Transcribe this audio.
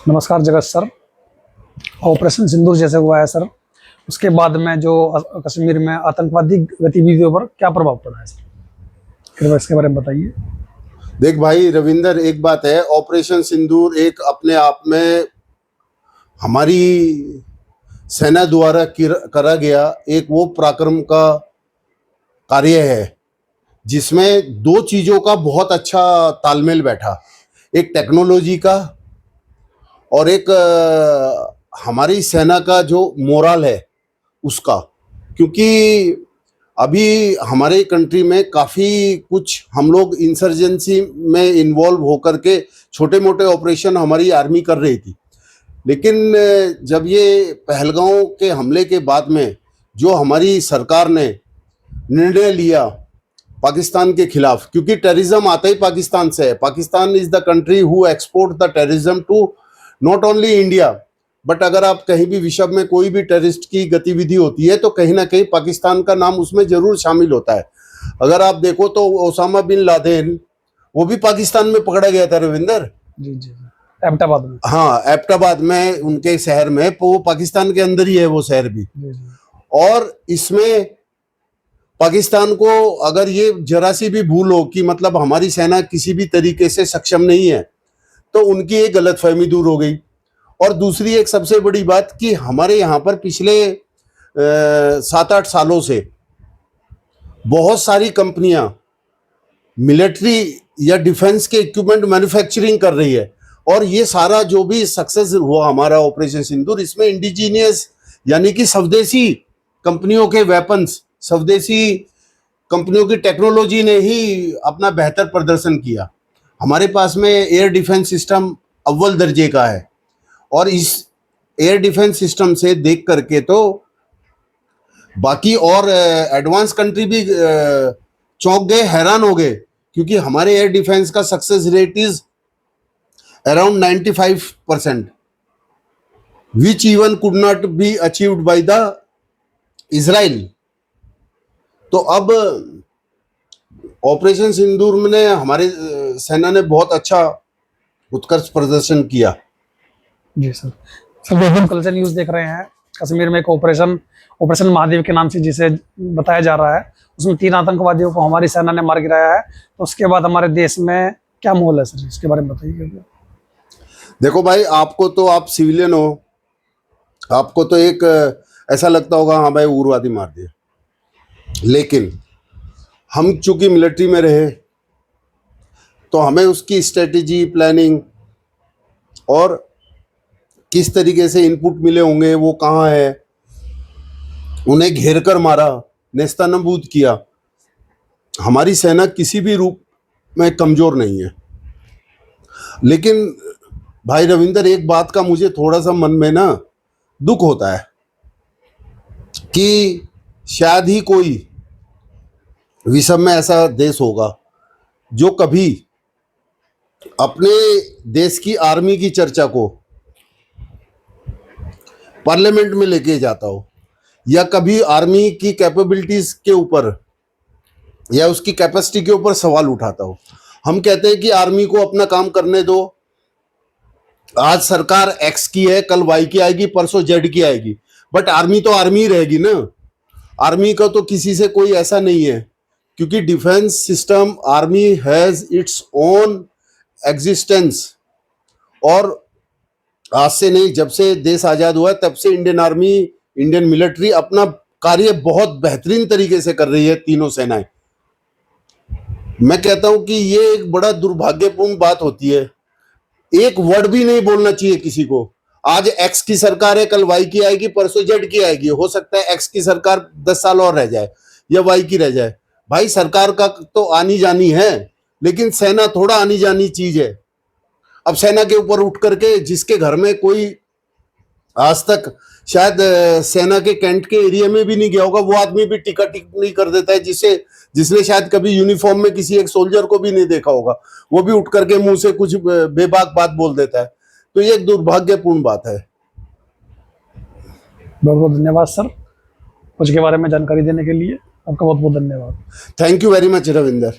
नमस्कार जगत sir. Operation सिंदूर जैसे हुआ है सर, उसके बाद में जो कश्मीर में आतंकवादी गतिविधियों पर क्या प्रभाव पड़ा है सर, कृपया इसके बारे में बताइए। देख भाई रविंदर, एक बात है, ऑपरेशन सिंदूर एक अपने आप में हमारी सेना द्वारा करा गया एक वो पराक्रम का कार्य है जिसमें दो चीज़ों का बहुत अच्छा तालमेल बैठा। एक टेक्नोलॉजी का और एक हमारी सेना का जो मोरल है उसका। क्योंकि अभी हमारे कंट्री में काफ़ी कुछ हम लोग इंसर्जेंसी में इन्वॉल्व होकर के छोटे मोटे ऑपरेशन हमारी आर्मी कर रही थी, लेकिन जब ये पहलगांव के हमले के बाद में जो हमारी सरकार ने निर्णय लिया पाकिस्तान के खिलाफ, क्योंकि टेररिज्म आता ही पाकिस्तान से है। Pakistan is the country who export the terrorism to not only India, but अगर आप कहीं भी विश्व में कोई भी टेररिस्ट की गतिविधि होती है तो कहीं ना कहीं पाकिस्तान का नाम उसमें जरूर शामिल होता है। अगर आप देखो तो ओसामा बिन लादेन वो भी पाकिस्तान में पकड़ा गया था रविंदर। जी जी, एबटाबाद में। हाँ, एबटाबाद में, उनके शहर में, वो पाकिस्तान के अंदर ही है वो शहर भी। जी जी। और इसमें पाकिस्तान को अगर ये जरा सी भी भूल हो कि मतलब हमारी सेना किसी भी तरीके से सक्षम नहीं है तो उनकी एक गलतफहमी दूर हो गई। और दूसरी एक सबसे बड़ी बात कि हमारे यहाँ पर पिछले 7-8 सालों से बहुत सारी कंपनियां मिलिट्री या डिफेंस के इक्विपमेंट मैन्युफैक्चरिंग कर रही है, और ये सारा जो भी सक्सेस हुआ हमारा ऑपरेशन सिंदूर, इसमें इंडिजीनियस यानी कि स्वदेशी कंपनियों के वेपन्स, स्वदेशी कंपनियों की टेक्नोलॉजी ने ही अपना बेहतर प्रदर्शन किया। हमारे पास में एयर डिफेंस सिस्टम अव्वल दर्जे का है, और इस एयर डिफेंस सिस्टम से देख करके तो बाकी और एडवांस कंट्री भी चौंक गए, हैरान हो गए, क्योंकि हमारे एयर डिफेंस का success rate is around 95%, which even could not be achieved by the Israel. तो अब ऑपरेशन सिंदूर में हमारे सेना ने बहुत अच्छा उत्कर्ष प्रदर्शन किया। जी सर। सर, जो हम कल से न्यूज़ देख रहे हैं, कश्मीर में एक ऑपरेशन महादेव के नाम से जिसे बताया जा रहा है, उसमें 3 आतंकवादियों को हमारी सेना ने मार गिराया है। तो उसके बाद हमारे देश में क्या माहौल है सर, इसके बारे में बताइए। देखो भाई, आपको तो, आप सिविलियन हो, आपको तो एक ऐसा लगता होगा हाँ भाई उग्रवादी मार दिया, लेकिन हम चूंकि मिलिट्री में रहे तो हमें उसकी स्ट्रेटेजी, प्लानिंग और किस तरीके से इनपुट मिले होंगे, वो कहाँ है, उन्हें घेर कर मारा, नेस्तनाबूद किया। हमारी सेना किसी भी रूप में कमजोर नहीं है। लेकिन भाई रविंदर, एक बात का मुझे थोड़ा सा मन में ना दुख होता है कि शायद ही कोई विश्व में ऐसा देश होगा जो कभी अपने देश की आर्मी की चर्चा को पार्लियामेंट में लेके जाता हो, या कभी आर्मी की कैपेबिलिटीज के ऊपर या उसकी कैपेसिटी के ऊपर सवाल उठाता हो। हम कहते हैं कि आर्मी को अपना काम करने दो, आज सरकार एक्स की है, कल वाई की आएगी, परसों जेड की आएगी, बट आर्मी तो आर्मी ही रहेगी ना। आर्मी का तो किसी से कोई ऐसा नहीं है, क्योंकि defence system, army has its own existence. और आज से नहीं, जब से देश आजाद हुआ तब से इंडियन आर्मी, इंडियन मिलिट्री अपना कार्य बहुत बेहतरीन तरीके से कर रही है, तीनों सेनाएं। मैं कहता हूं कि ये एक बड़ा दुर्भाग्यपूर्ण बात होती है, एक वर्ड भी नहीं बोलना चाहिए किसी को। आज एक्स की सरकार है, कल वाई की आएगी, परसों जेड की आएगी, हो सकता है एक्स की सरकार 10 साल और रह जाए या वाई की रह जाए। भाई सरकार का तो आनी जानी है, लेकिन सेना थोड़ा आनी जानी चीज है। अब सेना के ऊपर उठ करके जिसके घर में कोई आज तक शायद सेना के कैंट के एरिया में भी नहीं गया होगा, वो आदमी भी टिका टिप्पणी कर देता है, जिसने शायद कभी यूनिफॉर्म में किसी एक सोल्जर को भी नहीं देखा होगा, वो भी उठ करके मुंह से कुछ बेबाक बात बोल देता है। तो ये एक दुर्भाग्यपूर्ण बात है। बहुत बहुत धन्यवाद सर, कुछ के बारे में जानकारी देने के लिए आपका बहुत बहुत धन्यवाद। Thank you very much Ravinder.